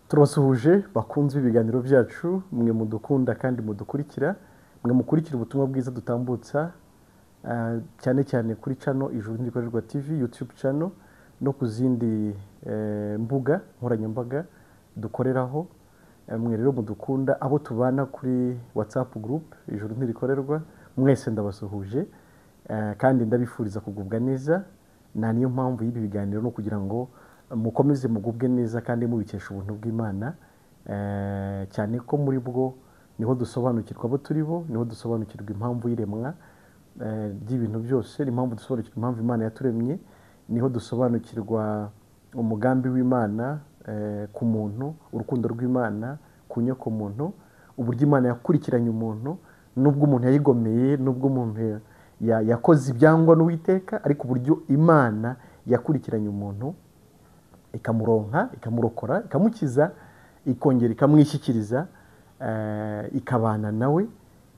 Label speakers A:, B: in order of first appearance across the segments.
A: Turabasuhuje bakunze ibiganiro byacu, mwe mudukunda kandi mudukurikira, mwe mukurikira ubutumwa bwiza dutambutsa cyane cyane kuri channel Ijuru Ntirikorerwa TV, YouTube channel no ku zindi mbuga nkoranyambaga dukoreraho. Mwe rero mudukunda, abo tubana kuri WhatsApp group Ijuru Ntirikorerwa, mwese ndabasuhuje kandi ndabifuriza kugubwa neza. Na niyo mpamvu y'ibi biganiro no kugira ngo mukomeze mugubwe neza kandi mubikesha ubuntu bw'Imana, cyane ko muri bwo niho dusobanukirwa abo turibo, niho dusobanukirwa impamvu y'iremwa ry'ibintu byose, impamvu dusobanukirwa impamvu Imana yaturemye, niho dusobanukirwa umugambi w'Imana ku muntu, urukundo rw'Imana ku nyoko muntu, uburyo Imana yakurikiranye umuntu, nubwo umuntu yayigomeye, nubwo umuntu yakoze ibyangwa n'Uwiteka, ariko uburyo Imana yakurikiranye umuntu ikamuronka, ikamurokora, ikamukiza, ikongera ikamwishyikiriza, ikabana nawe,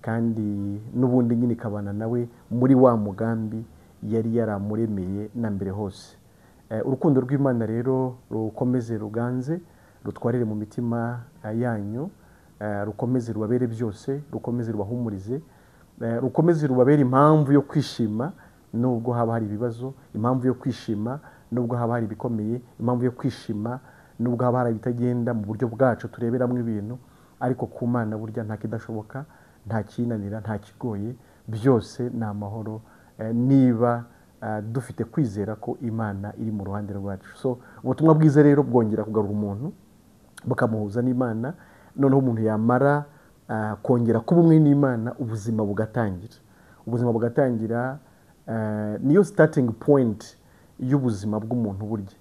A: kandi n'ubundi nyine ikabana nawe muri wa mugambi yari yaramuremeye na mbere hose. Urukundo rw'Imana rero rukomeze ruganze, rutwarire mu mitima yanyu, rukomeze rubabere byose, rukomeze rubahumurize, rukomeze rubabere impamvu yo kwishima nubwo haba hari ibibazo, impamvu yo kwishima nubwo haba hari ibikomeye, impamvu yo kwishima nubwo haba hari ibitagenda mu buryo bwacu tureberamo ibintu, ariko ku Mana burya nta kidashoboka, nta kinanira, nta kigoye, byose ni amahoro niba dufite kwizera ko Imana iri mu ruhande rwacu. So ubutumwa bwiza rero bwongera kugarura umuntu bukamuhuza n'Imana, noneho umuntu yamara kongera kuba umwe n'Imana, ubuzima bugatangira. Ubuzima bugatangira, niyo starting point y'ubuzima bw'umuntu burya.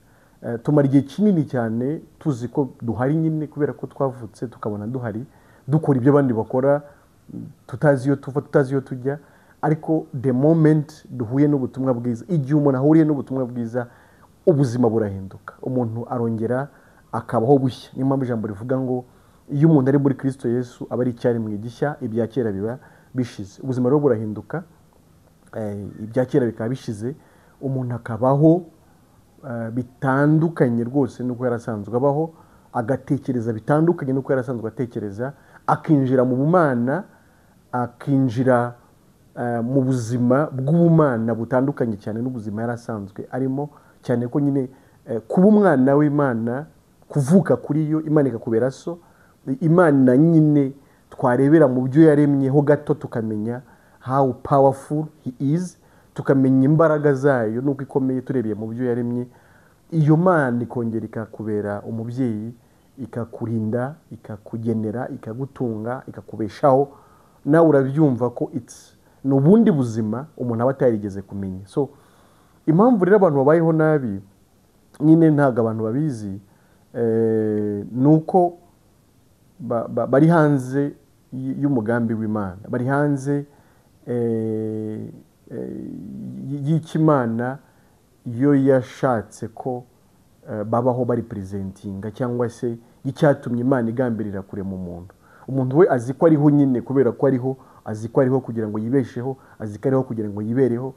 A: Tumara igihe kinini cyane tuzi ko duhari nyine kubera ko twavutse tukabona duhari, dukora ibyo abandi bakora, tutazi iyo tuva, tutazi iyo tujya, ariko the moment duhuye n'ubutumwa bwiza, igihe umuntu ahuriye n'ubutumwa bwiza, ubuzima burahinduka, umuntu arongera akabaho bushya. Niyo mpamvu ijambo rivuga ngo iyo umuntu ari muri Kristo Yesu aba ari icyaremwe gishya, ibya kera biba bishize. Ubuzima rero burahinduka, ibya kera bikaba bishize, umuntu akabaho bitandukanye rwose nuko yarasanzwe abaho, agatekereza bitandukanye nuko yarasanzwe atekereza, akinjira mu bumana, akinjira mu buzima bw'ubumana butandukanye cyane n'ubuzima yarasanzwe arimo, cyane ko nyine kuba umwana w'Imana, kuvuka kuri yo, Imana ikakubera so, Imana nyine twarebera mu byo yaremyeho gato tukamenya how powerful he is, tukamenya imbaraga zayo nuko ikomeye turebeye mu byo yaremye. Iyo Mana ikongera ikakubera umubyeyi, ikakurinda, ikakugenera, ikagutunga, ikakubeshaho, nawe urabyumva ko ni ubundi buzima umuntu aba atarigeze kumenya. So impamvu rero abantu babayeho nabi nyine ntabwo abantu babizi, nuko bari hanze y'umugambi w'Imana, bari hanze y'Imana yo yashatse ko babaho bari presentinga, cyangwa se y'icyatumye Imana igambirira kurema umuntu. Umuntu we azi ko ariho nyine kubera ko ariho, azi ko ariho kugira ngo yibesheho, azi ko ariho kugira ngo yibereho.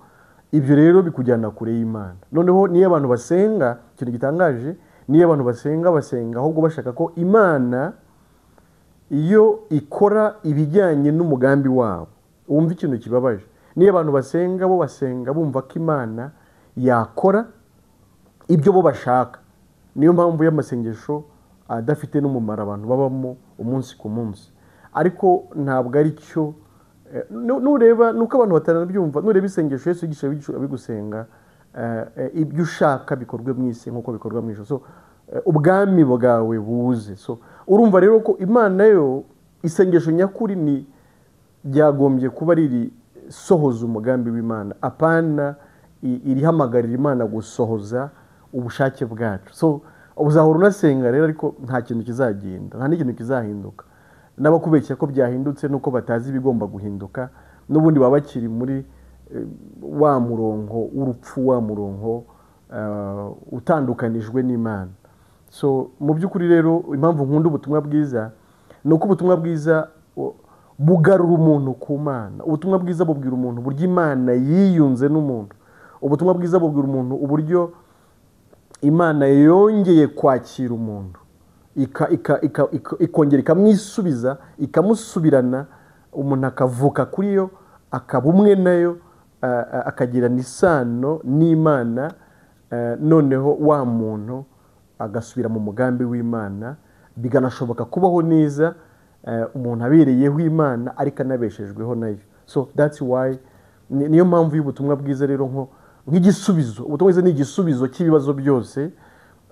A: Ibyo rero bikujyana kure y'Imana. Noneho niyo abantu basenga, ikintu gitangaje, niyo abantu basenga ahubwo bashaka ko Imana iyo ikora ibijyanye n'umugambi wabo. Wumva ikintu kibabaje, niyo abantu basenga bo basenga bumva ko Imana yakora ibyo bo bashaka. Niyo mpamvu y'amasengesho adafite n'umumaro abantu babamo umunsi ku munsi. Ariko ntabwo ari cyo, nureba nuko abantu batanabyumva, nureba isengesho Yesu yigisha abigusenga, ibyo ushaka bikorwe mu isi nk'uko bikorwa mu ijuru. So ubwami bwawe buze. So urumva rero ko Imana yo, isengesho nyakuri ni ryagombye kuba riri sohoza umugambi w'Imana, apana irihamagarira Imana gusohoza ubushake bwacu. So uzahora unasenga rero ariko nta kintu kizagenda, nta n'ikintu kizahinduka. N'abakubeshya ko byahindutse nuko batazi ibigomba guhinduka, n'ubundi baba bakiri muri wa murongo w'urupfu, wa murongo utandukanijwe n'Imana. So mu by'ukuri rero impamvu nkunda ubutumwa bwiza ni uko ubutumwa bwiza bugarura umuntu ku Mana. Ubutumwa bwiza bubwira umuntu uburyo Imana yiyunze n'umuntu. Ubutumwa bwiza bubwira umuntu uburyo Imana yongeye kwakira umuntu. ikongera ikamwisubiza, ikamusubirana, umuntu akavuka kuri yo, akaba umwe nayo, akagirana isano n'Imana, noneho wa muntu agasubira mu mugambi w'Imana, biganashoboka kubaho neza, umuntu abereyeho Imana ariko anabeshejweho nayo. So that's why, niyo mpamvu y'ubutumwa bwiza rero nk'igisubizo. Ubutumwa bwiza ni igisubizo cy'ibibazo byose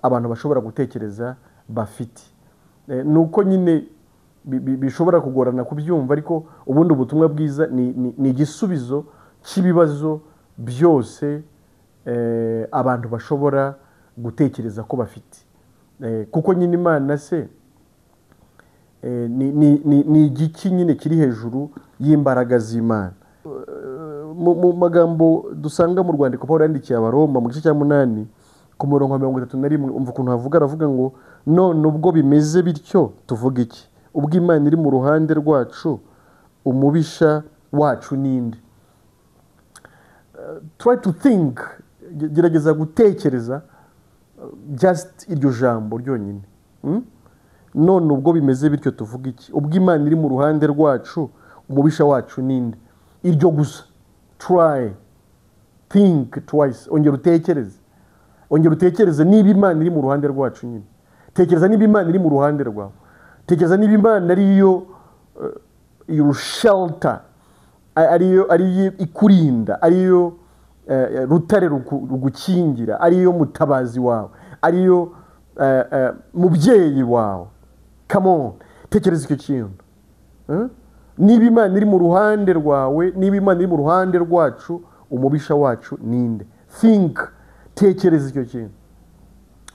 A: abantu bashobora gutekereza bafite. Nuko nyine bishobora kugorana kubyumva, ariko ubundi ubutumwa bwiza ni igisubizo cy'ibibazo byose abantu bashobora gutekereza ko bafite. Kuko nyine Imana se ni igiki nyine kiri hejuru y'imbaraga z'Imana. Mu magambo dusanga mu rwandiko Pawulo yandikiye Abaroma mu gice cya 8 ku murongo wa 31, umva ukuntu aravuga ngo none ubwo bimeze bityo tuvuga iki? Ubwo Imana iri mu ruhande rwacu, umubisha wacu ninde? Try to think, gerageza gutekereza just iryo jambo ryonyine. None ubwo bimeze bityo tuvuga iki? Ubwo Imana iri mu ruhande rwacu, umubisha wacu ninde? Iryo gusa. Try, think twice. Ongera utekereze niba Imana iri mu ruhande rwacu nyine. Tekereza niba Imana iri mu ruhande rwawe. Tekereza niba Imana ariyo your shelter, ariyo ikurinda, ariyo rutare rugukingira, ariyo mutabazi wawe, ariyo mubyeyi wawe. Come on, tekereza icyo kintu. Niba Imana iri mu ruhande rwawe, niba Imana iri mu ruhande rwacu, umubisha wacu ninde? Think, tekereza icyo kintu.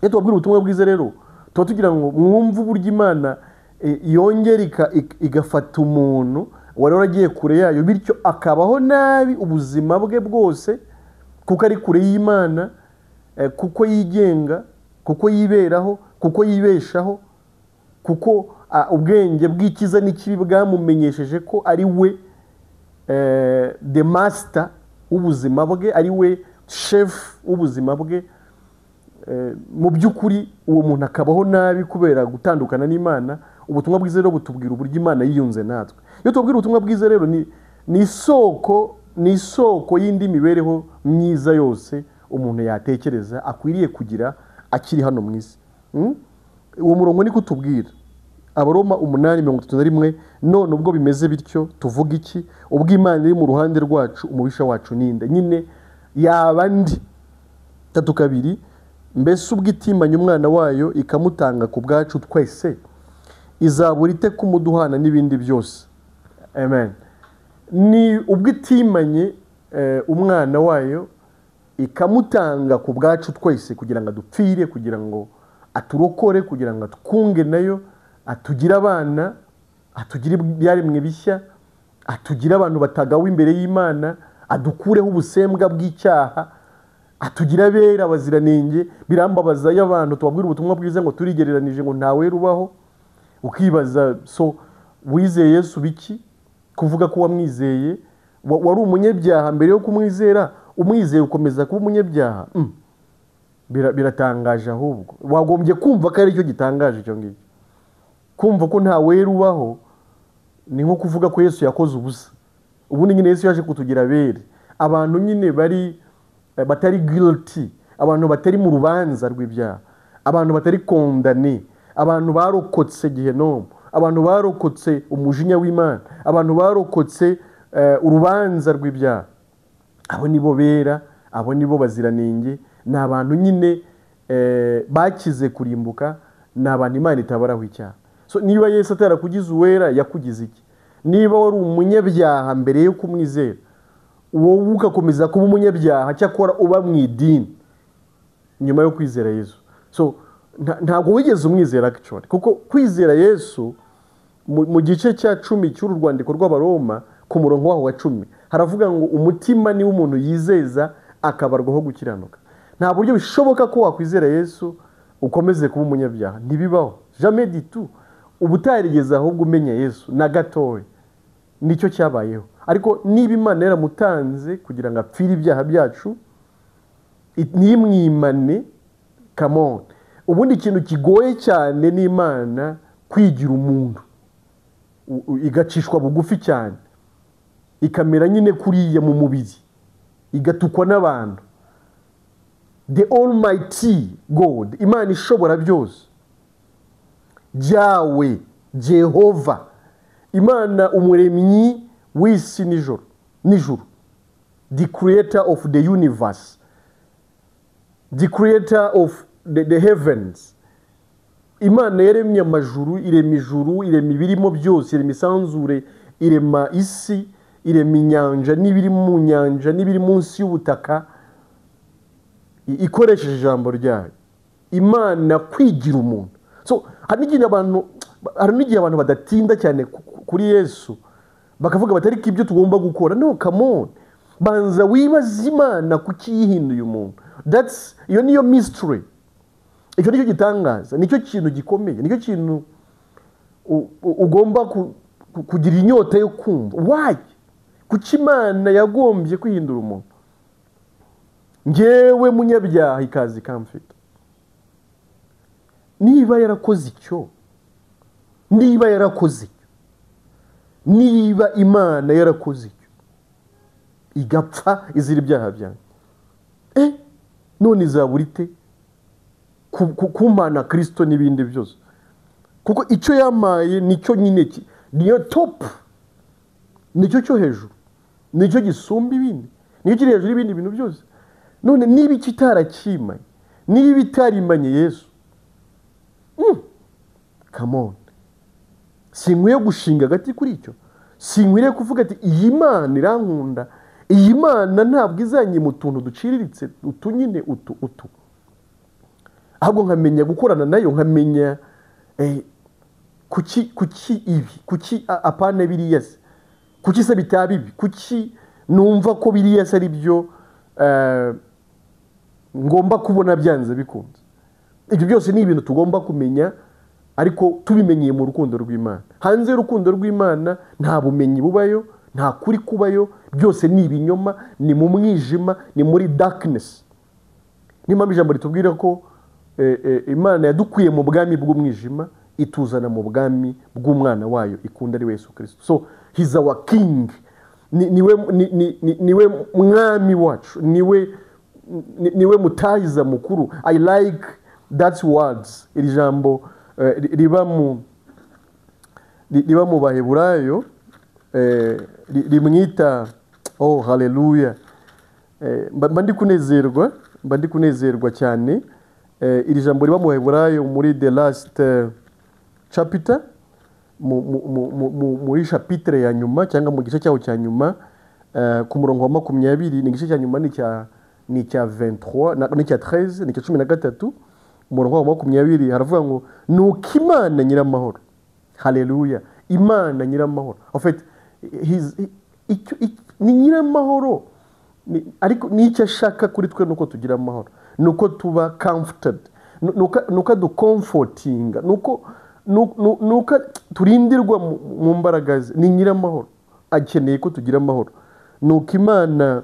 A: Iyo tubabwira ubutumwa bwiza rero, tuba tugira ngo mwumve uburyo Imana yongera igafata umuntu wari waragiye kure yayo, bityo akabaho nabi ubuzima bwe bwose, kuko ari kure y'Imana, kuko yigenga, kuko yiberaho, kuko yibeshaho, kuko ubwenge bw'ikiza n'ikibi bwamumenyesheje ko ari we the master w'ubuzima bwe, ari we chef w'ubuzima bwe. Mu by'ukuri uwo muntu akabaho nabi kubera gutandukana n'Imana. Ubutumwa bwiza rero butubwira uburyo Imana yiyunze natwe. Iyo tubwira ubutumwa bwiza rero ni isoko y'indi mibereho myiza yose umuntu yatekereza akwiriye kugira akiri hano mu isi. Uwo murongo niko tubwira Abaroma 8:31, none ubwo bimeze bityo tuvuga iki? Ubwo Imana iri mu ruhande rwacu, umubisha wacu ninde? Nyine yabandi 3:2, mbese ubwo itimanye umwana wayo ikamutanga ku bwacu twese, izabura ite kumuduhana n'ibindi byose? Amen. Ni ubwo itimanye umwana wayo ikamutanga ku bwacu twese, kugira ngo adupfire, kugira ngo aturokore, kugira ngo atwunge nayo, atugire abana, atugire ibyaremwe bishya, atugire abantu batagawe imbere y'Imana, adukureho ubusembwa bw'icyaha, atugira abera abaziranenge. Birambabaza y'abantu tubabwira ubutumwa bwiza ngo turigereranije ngo ntawe rubaho, ukibaza so wizeye Yesu biki? Kuvuga ko wamwizeye, wari umunyabyaha mbere yo kumwizera, umwizeye ukomeza kuba umunyabyaha. Biratangaje. Ahubwo wagombye kumva ko ari cyo gitangaje icyo ngicyo. Kumva ko ntawe rubaho ni nko kuvuga ko Yesu yakoze ubusa. Ubundi nyine Yesu yaje kutugira abere, abantu nyine batari guilty, abantu batari mu rubanza rw'ibyaha, abantu batari condamné, abantu barokotse Gehinomu, abantu barokotse umujinya w'Imana, abantu barokotse urubanza rw'ibyaha. Abo nibo bera, abo nibo baziranenge. Ni abantu nyine bakize kurimbuka, ni abantu Imana itabaraho icyaha. So niba Yesu atarakugize uwera, yakugize iki? Niba wari umunyabyaha mbere yo kumwizera, wowe ugakomeza kuba umunyabyaha, cyakora uba mu idini nyuma yo kwizera Yesu, so ntabwo wigeze umwizera actually. Kuko kwizera Yesu mu gice cya 10 cy'uru rwandiko rw'Abaroma ku murongo waho wa 10 haravuga ngo umutima ni w'umuntu yizeza akabarwaho gukiranuka. Nta buryo bishoboka ko wakwizera Yesu ukomeze kuba umunyabyaha, ntibibaho. Jamais du tout. Ubutarigeze ahubwo umenya Yesu na gatowe, nicyo cyabayeho. Ariko niba Imana yaramutanze kugira ngo apfire ibyaha byacu, nimwimane, come on, ubundi ikintu kigoye cyane n'Imana kwigira umuntu igacishwa bugufi cyane ikamera nyine kuriya mu mubiri igatukwa n'abantu. The Almighty God, Imana ishobora byose, Yahweh, Jehova, Imana umuremyi w'isi n'ijuru, the creator of the universe, the creator of the heavens. Imana yaremye amajuru, irema ijuru, irema ibirimo byose, irema isanzure, irema isi, irema inyanja n'ibiri mu nyanja n'ibiri munsi y'ubutaka, ikoresheje ijambo ryayo. Imana kwigira umuntu. So hari n'igihe abantu badatinda cyane kuri Yesu bakavuga batari ko ibyo tugomba gukora. No, come on, banza wibaza Imana kuki yihinduye umuntu. Iyo niyo mystery. Icyo nicyo gitangaza, nicyo kintu gikomeye, nicyo kintu ugomba kugira inyota yo kumva. Why? Kuki Imana yagombye kwihindura umuntu? Ngewe munyabyaha ikazi kamfite. Niba yarakoze icyo, niba Imana yarakoze icyo igapfa izira ibyaha byanjye, none izaburite kumpana Kristo n'ibindi byose? Kuko icyo yamaye nicyo nyine niyo top, nicyo cyo hejuru, nicyo gisumba ibindi, nicyo kiri hejuru y'ibindi bintu byose. None niba ikitarakimanye, niba itarimanye Yesu, come on, sinkwiye gushinga agati kuri icyo. Sinkwiye kuvuga ati iyi Mana irankunda, iyi Mana ntabwo izanye mu tuntu duciriritse utu nyine utu. Ahubwo nkamenya gukorana nayo, nkamenya kuki ibi, kuki apana biriya se, kuki se bitaba ibi, kuki numva ko biriya se ari byo ngomba kubona byanze bikunze. Ibyo byose ni ibintu tugomba kumenya, ariko tubimenyeye mu rukundo rw'Imana. Hanze y'urukundo rw'Imana nta bumenyi bubayo, nta kuri kubayo, byose ni ibinyoma, ni mu mwijima, ni muri darkness. Ni mpamvu ijambo ritubwira ko Imana yadukuye mu bwami bw'umwijima ituzana mu bwami bw'umwana wayo ikunda ari Yesu Kristo. So he's our king, niwe mwami wacu, niwe mutahiza mukuru. I like that words. Iri jambo riba mu Baheburayo rimwita haleluya. Mba ndi kunezerwa cyane. Iri jambo riba mu Baheburayo muri the last chapter, muri chapitre ya nyuma cyangwa mu gice cyaho cya nyuma, ku murongo wa 20. Ni igice cya nyuma ni cya 23 ni cya 13 ni cya 13. Umurongo wa 20 haravuga ngo nuko Imana nyiramahoro. Haleluya. Imana nyiramahoro. En fait ni nyiramahoro, ariko nicyo ashaka kuri twe nuko tugira amahoro, nuko tuba comforted, nuko ducomfortinga, nuko turindirwa mu mbaraga ze. Ni nyiramahoro, akeneye ko tugira amahoro. Nuko Imana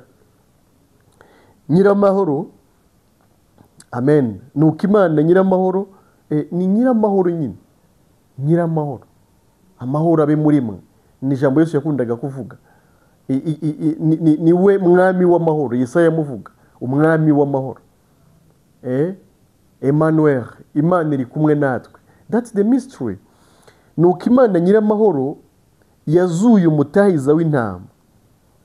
A: nyiramahoro, amen. Nuko Imana nyiramahoro, ni nyiramahoro nyine, nyiramahoro. Amahoro abe muri mwe, ni ijambo Yesu yakundaga kuvuga. Niwe mwami w'amahoro, Yesaya yamuvuga umwami w'amahoro. Emmanuel, Imana iri kumwe natwe. That's the mystery. Nuko Imana nyiramahoro yazuye umutahiza w'intama,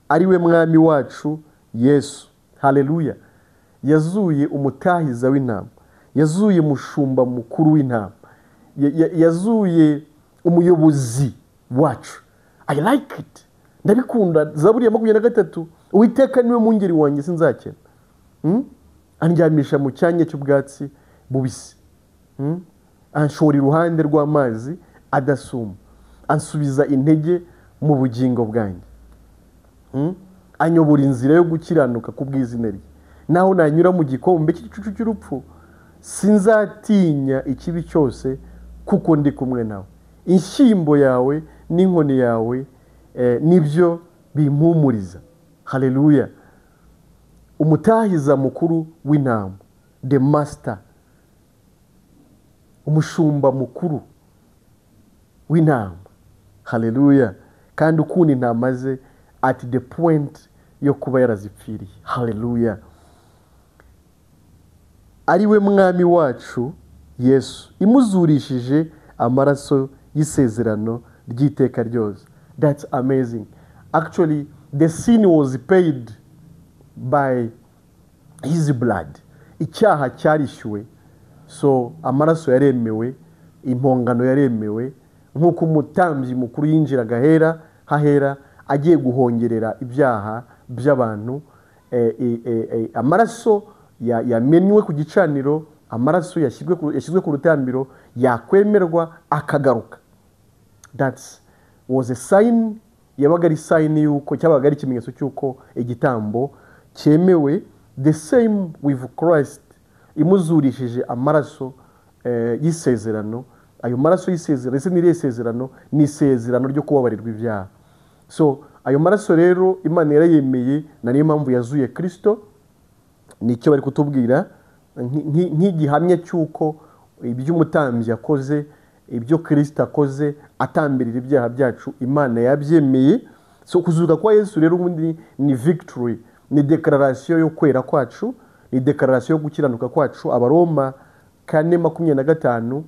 A: ariwe mwami wacu Yesu. Haleluya. Yazuye umutahiza w'intama, yazuye mushumba mukuru w'intama, yazuye umuyobozi wacu. I like it. Ndabikunda. Zaburi ya 23, Uwiteka niwe mungeri wanjye sinzakena. Andyamisha mu cyanya cy'ubwatsi bubisi, anshora iruhande rw'amazi adasuma, ansubiza intege mu bugingo bwanjye, anyobora inzira yo gukiranuka kubw'izina rye. Naho nanyura mu gikombe cy'igicucu cy'urupfu, sinzatinya ikibi cyose, kuko ndi kumwe nawe. Inshyimbo yawe n'inkoni yawe nibyo bimpumuriza. Haleluya. Umutahiza mukuru w'intama, the master, umushumba mukuru w'intama. Haleluya. Kandi ukunda intama ze at the point yo kuba yarazipfiriye. Haleluya. Ari we mwami wacu Yesu, imuzurishije amaraso y'isezerano ry'iteka ryose. That's amazing. Actually, the sin was paid by his blood. Icyaha cyarishyuwe, so amaraso yaremewe, impongano yaremewe, nk'uko umutambyi mukuru yinjiraga hahera agiye guhongerera ibyaha by'abantu. Amaraso yamenywe ku gicaniro, amaraso yashyizwe ku rutambiro yakwemerwa akagaruka. That was a sign, yabaga ari sign yuko, cyabaga ari ikimenyetso cyuko igitambo cyemewe. The same with Christ, imuzurishije amaraso y'isezerano. Ayo maraso y'isezerano, ese ni isezerano, ni isezerano ryo kubabarirwa ibyaha. So ayo maraso rero Imana yarayemeye, na niyo mpamvu yazuye Kristo. Nicyo bari kutubwira nk'igihamya cyuko ibyo umutambyi yakoze, ibyo Kristo akoze atambirira ibyaha byacu, Imana yabyemeye. So kuzuka kwa Yesu rero ubundi ni victory, ni declaration yo kwera kwacu, ni declaration yo gukiranuka kwacu. Abaroma 4:25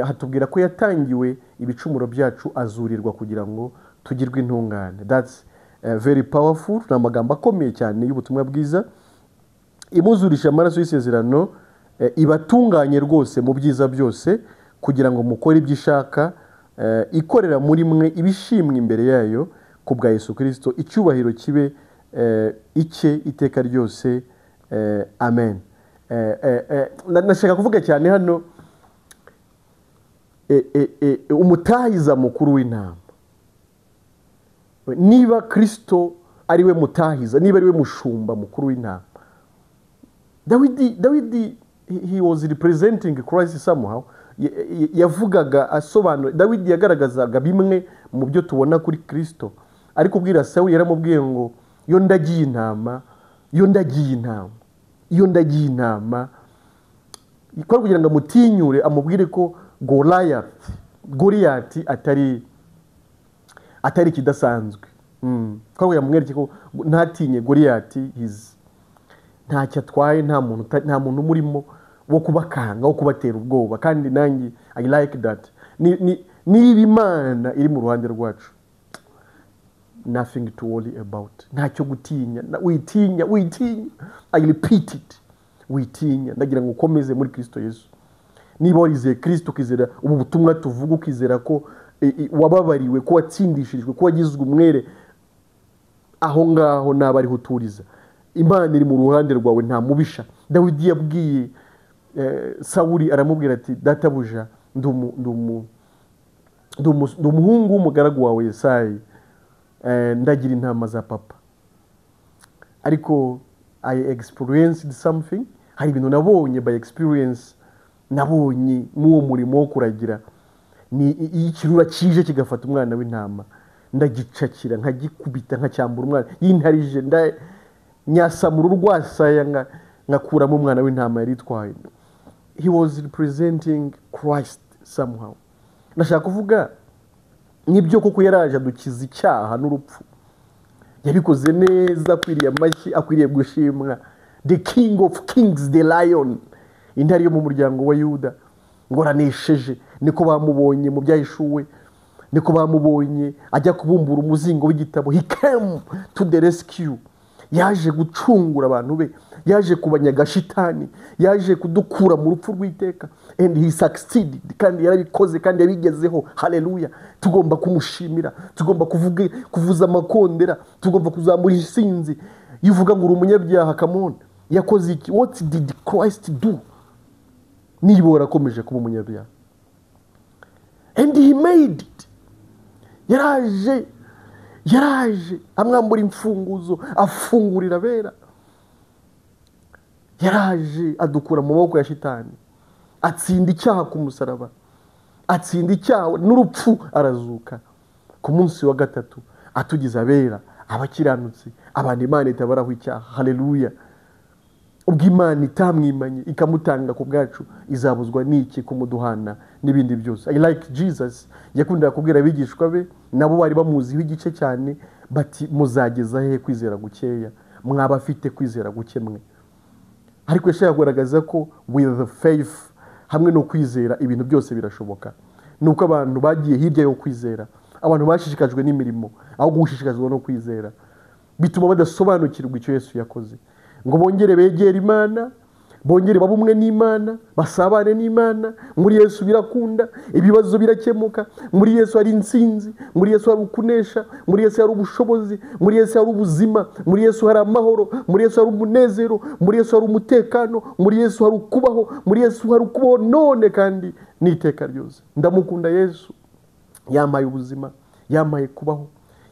A: hatubwira ko yatangiwe ibicumuro byacu azurirwa kugira ngo tugirwe intungane. That's very powerful. Ni amagambo akomeye cyane y'ubutumwa bwiza. Imuzurisha amaraso y'isezerano ibatunganye rwose mu byiza byose, kugira ngo mukore ibyo ishaka, ikorera muri mwe ibishimwe imbere yayo ku bwa Yesu Kristo. Icyubahiro kibe icye iteka ryose. Amen. Nashaka kuvuga cyane hano umutahiza mukuru w'intama. Niba Kristo ari we mutahiza, niba ari we mushumba mukuru w'intama, Dawidi he was representing Christ somehow. Yavugaga asobanura, Dawidi yagaragazaga bimwe mu byo tubona kuri Kristo. Ariko ubwira Sawuli yaramubwiye ngo yo ndagiye intama, yo ndagiye intama, yo ndagiye intama, ikora kugira ngo amutinyure, amubwire ko Goliyati atari kidasanzwe. Ko yamwereke ko ntatinye Goliyati, ntacyo atwaye, nta muntu umurimo wo kubakanga, wo kubatera ubwoba. Kandi nanjye I like that. Niba Imana iri mu ruhande rwacu, nothing to worry about. Ntacyo gutinya, witinya. I repeat it, witinya. Ndagira ngo ukomeze muri Kristo Yesu. Niba warizeye Kristo, ukizera ubu butumwa tuvuga, ukizera ko wababariwe, ko watsindishirijwe, ko wagizwe umwere, aho ngaho naba ariho uturiza. Imana iri mu ruhande rwawe, nta mubisha. Dawidi yabwiye Sawuli, aramubwira ati databuja, ndi umuhungu w'umugaragu wawe Yesayi, ndagira intama za papa. Ariko I experienced something. Hari ibintu nabonye by experience, nabonye mu murimo wo kuragira. Ni ikirura kije kigafata umwana w'intama, ndagicakira, nkagikubita, nkacyambura umwana, yintarije, nyasamura urwasaya, ngakuramo umwana w'intama yari itwaye. He was representing Christ somehow. Nashaka kuvuga nibyo koko yaraje adukiza icyaha n'urupfu. Yabikoze neza, akwiriye amashyi, akwiriye gushimwa. The King of Kings, the Lion, intare yo mu muryango wa Yuda, ngo aranesheje. Niko bamubonye mu byahishuwe, niko bamubonye ajya kubumbura umuzingo w'igitabo. He came to the rescue. Yaje gucungura abantu be, yaje kubanyaga shitani, yaje kudukura mu rupfu rw'iteka. And he succeeded, kandi yarabikoze, kandi yabigezeho. Haleluya. Tugomba kumushimira, tugomba kuvuza amakondera, tugomba kuzamura isinzi. Yuvuga ngo uri umunyabyaha, come on, yakoze iki? What did Christ do? Niba warakomeje kuba umunyabyaha, and he made it. Yaraje amwambura imfunguzo, afungurira abera. Yaraje adukura mu maboko ya shitani, atsinda icyaha ku musaraba, atsinda icyaha n'urupfu, arazuka ku munsi wa gatatu, atugize abera, abakiranutsi, abantu Imana itabaraho icyaha. Haleluya. ubwo Imana itamwimanye ikamutanga ku bwacu izabuzwa n'iki kumuduhana n'ibindi byose. I like Jesus yakundaga kubwira abigishwa be nabo bari bamuziho igice cyane bati muzageza he kwizera gukeya, mwaba afite kwizera guke mwe. Ariko yashaka kugaragaza ko with the faith hamwe no kwizera ibintu byose birashoboka. Nuko abantu bagiye hirya yo kwizera, abantu bashishikajwe n'imirimo aho gushishikazwa no kwizera, bituma badasobanukirwa icyo Yesu yakoze, ngo bongere begere Imana, bongere babe umwe n'Imana, basabane n'Imana. Muri Yesu birakunda, ibibazo birakemuka, muri Yesu hari intsinzi, muri Yesu hari ukunesha, muri Yesu hari ubushobozi, muri Yesu hari ubuzima, muri Yesu hari amahoro, muri Yesu hari umunezero, muri Yesu hari umutekano, muri Yesu hari ukubaho, muri Yesu hari ukubaho none kandi n'iteka ryose. Ndamukunda Yesu, yamaye ubuzima, yamaye kubaho,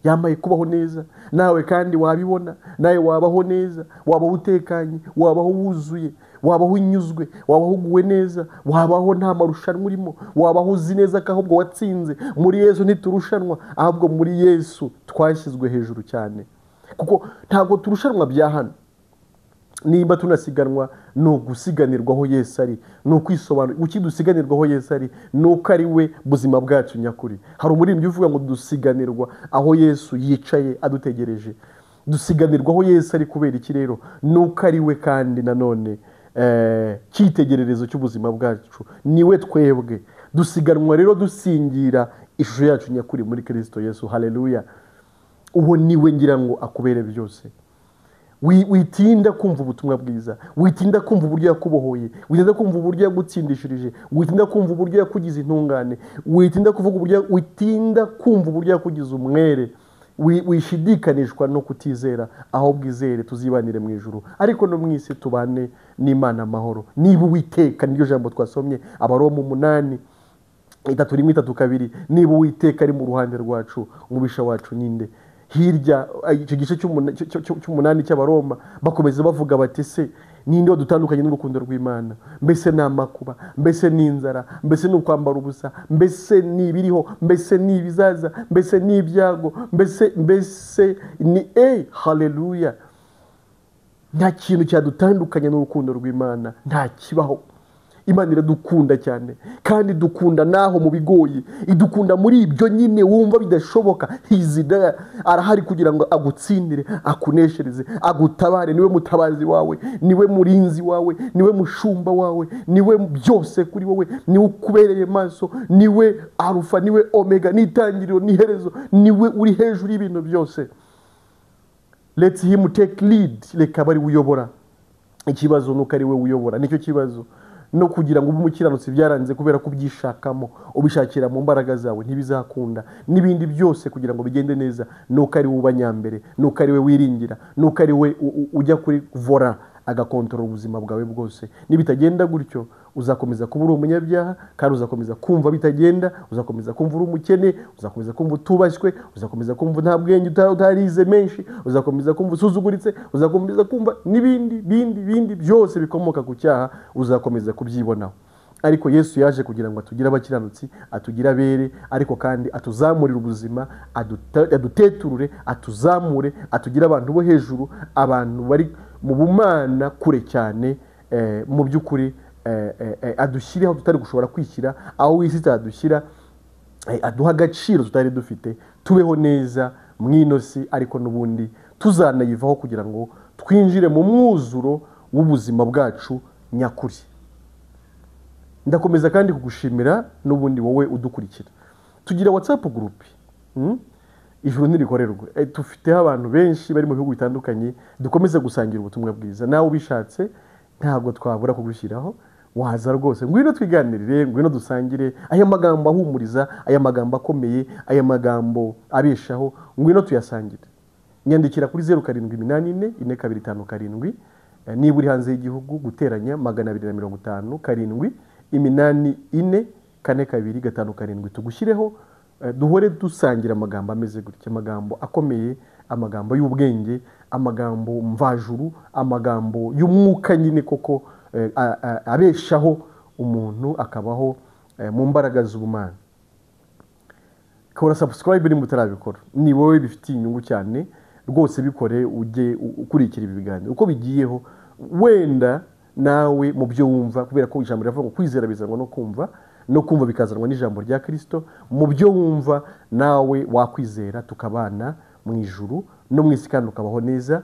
A: yamaye kubaho neza. Nawe kandi wabibona, nawe wabaho neza, wabaho utekanye, wabaho wuzuye, wabaho unyuzwe, wabaho uguwe neza, wabaho nta marushanwa urimo, wabaho uzi neza ko ahubwo watsinze. Muri Yesu ntiturushanwa, ahubwo muri Yesu twashyizwe hejuru cyane, kuko ntabwo turushanwa bya hano. Niba tunasiganwa ni ugusiganirwaho Yesu ari, ni ukwisobanura ukidusiganirwaho Yesu ari, nuko ari we buzima bwacu nyakuri. Hari umuririmbyi uvuga ngo dusiganirwa aho Yesu yicaye adutegereje. Dusiganirwaho Yesu ari kubera iki rero? Nuko ari we kandi nanone cyitegererezo cy'ubuzima bwacu, niwe twebwe. Dusiganwa rero dusingira ishusho yacu nyakuri muri Kristo Yesu. Haleluya. Uwo niwe ngira ngo akubere byose. Witinda kumva ubutumwa bwiza, witinda kumva uburyo yakubohoye, witinda kumva uburyo yagutsindishirije, witinda kumva uburyo yakugize intungane, witinda kumva uburyo yakugize umwere. Wishidikanishwa no kutizera, aho bwizere tuzibanire mu ijuru, ariko no mu isi tubane n'Imana amahoro. Niba Uwiteka, niryo jambo twasomye Abaroma 8:3-2, niba Uwiteka ari mu ruhande rwacu, umubisha wacu ninde? Hirya icyo gice cy'umunani cy'Abaroma bakomeza bavuga bati se ninde wadutandukanye n'urukundo rw'Imana? Mbese ni amakuba, mbese ni inzara, mbese ni ukwambara ubusa, mbese ni ibiriho, mbese ni ibizaza, mbese ni ibyago, mbese ni haleluya. Nta kintu cyadutandukanye n'urukundo rw'Imana, nta kibaho. Imana iradukunda cyane, kandi dukunda naho mu bigoyi, idukunda muri ibyo nyine wumva bidashoboka. Hizida arahari kugira ngo agutsindire, akuneshereze, agutabare. Niwe mutabazi wawe, niwe murinzi wawe, niwe mushumba wawe, niwe byose kuri wowe, niwe ukubereye maso, niwe Alpha, niwe Omega, n'itangiriro n'iherezo, niwe uri hejuru y'ibintu byose. Let him take lead. Reka bari uyobora. Ikibazo nuko ari we uyobora, nicyo kibazo. No kugira ngo umukiranutsi byaranze kubera kubyishakamo, ubishakira mu mbaraga zawe ntibizakunda. N'ibindi byose kugira ngo bigende neza, nuko ari we ubanyambere, nuko ari we wiringira, nuko ari we ujya kuri vora agakontorora ubuzima bwawe bwose. Nibitagenda gutyo uzakomeza kuba uri umunyabyaha, kandi uzakomeza kumva bitagenda, uzakomeza kumva uri umukene, uzakomeza kumva utubashywe, uzakomeza kumva nta bwenge utarize menshi, uzakomeza kumva usuzuguritse, uzakomeza kumva n'ibindi byose bikomoka ku cyaha, uzakomeza kubyibonaho. Ariko Yesu yaje kugira ngo atugire abakiranutsi, atugire abere, ariko kandi atuzamurire ubuzima, aduteturure, atuzamure, atugire abantu bo hejuru, abantu bari mu bumana kure cyane. Mu by'ukuri adushyire aho tutari gushobora kwishyira, aho wisi itadushyira, aduha agaciro tutari dufite, tubeho neza mw'inosi, ariko n'ubundi tuzanayivaho kugira ngo twinjire mu mwuzuro w'ubuzima bwacu nyakuri. Ndakomeza kandi kugushimira n'ubundi wowe udukurikira. Tugira WhatsApp group, ijuru nirikorerwe. Tufiteho abantu benshi bari mu bihugu bitandukanye, dukomeza gusangira ubutumwa bwiza. Nawe ubishatse ntabwo twabura kugushyiraho, waza rwose, ngwino twiganirire, ngwino dusangire aya magambo ahumuriza, aya magambo akomeye, aya magambo abeshaho, ngwino tuyasangire. Nyandikira kuri 07844257, niba uri hanze y'igihugu guteranya 250 7844257 tugushyireho, duhore dusangira amagambo ameze gutya, amagambo akomeye, amagambo y'ubwenge, amagambo mvajuru, amagambo y'umwuka nyine koko abeshaho umuntu akabaho mu mbaraga z'ubumana. Kora subscribe ni mutarabikora, ni wowe bifitiye inyungu cyane rwose. Bikore ujye ukurikira ibi biganiro uko bigiyeho, wenda nawe mu byo wumva, kubera ko ijambo riravuga ngo kwizera bizanwa no kumva, no kumva bikazanwa n'ijambo rya Kristo. Mu byo wumva nawe wakwizera, tukabana mu ijuru no mu isi kandi ukabaho neza.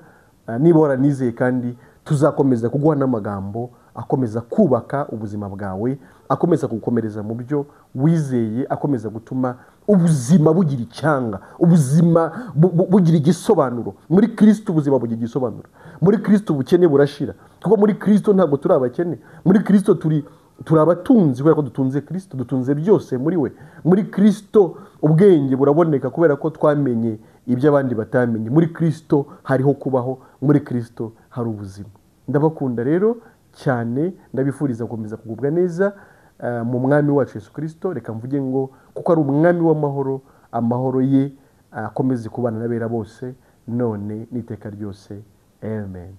A: Niba waranizeye kandi tuzakomeza kuguha n'amagambo akomeza kubaka ubuzima bwawe, akomeza kugukomereza mu byo wizeye, akomeza gutuma ubuzima bugira icyanga, ubuzima bugira igisobanuro. Muri Kristo ubuzima bugira igisobanuro. Muri Kristo ubukene burashira, kuko muri Kristo ntabwo turi abakene. Muri Kristo turi abatunzi kubera ko dutunze Kristo, dutunze byose muri we. Muri Kristo ubwenge buraboneka kubera ko twamenye ibyo abandi batamenye. Muri Kristo hariho kubaho, muri Kristo hari ubuzima. Ndabakunda rero cyane, ndabifuriza gukomeza kugubwa neza mu mwami wacu Yesu Kristo. Reka mvuge ngo kuko ari umwami w'amahoro, amahoro ye akomeze kubana n'abera bose none n'iteka ryose. Amen.